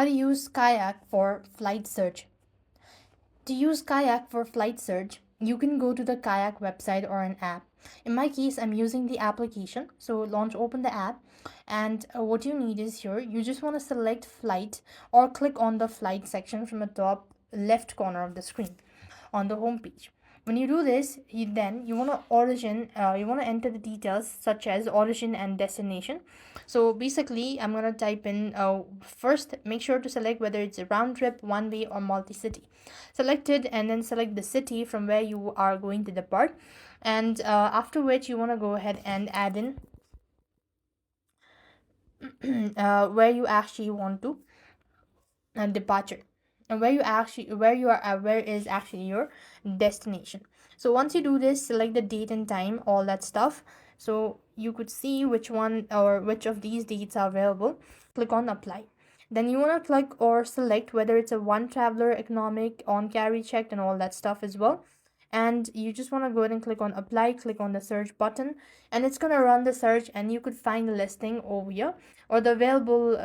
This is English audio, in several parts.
how to use Kayak for flight search. To use Kayak for flight search, you can go to the Kayak website or an app. In my case, I'm using the application. So open the app, and what you need is here, you just want to select flight or click on the flight section from the top left corner of the screen on the home page. When you do this, you want to enter the details such as origin and destination. So basically, I'm going to type in, first make sure to select whether it's a round trip, one way, or multi-city. Select it and then select the city from where you are going to depart, and after which you want to go ahead and add in where you actually want to departure, and where is actually your destination. So once you do this, select the date and time, all that stuff, so you could see which one or which of these dates are available. Click on apply. Then you want to click or select whether it's a one traveler, economic, on carry, checked, and all that stuff as well. And you just want to go ahead and click on apply, click on the search button, and it's going to run the search, and you could find the listing over here or the available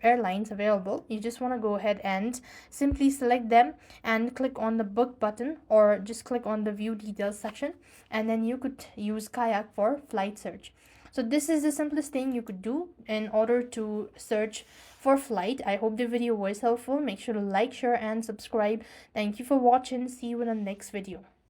airlines available. You just want to go ahead and simply select them and click on the book button, or just click on the view details section, and then you could use Kayak for flight search. So this is the simplest thing you could do in order to search for flight. I hope the video was helpful. Make sure to like, share, and subscribe. Thank you for watching. See you in the next video.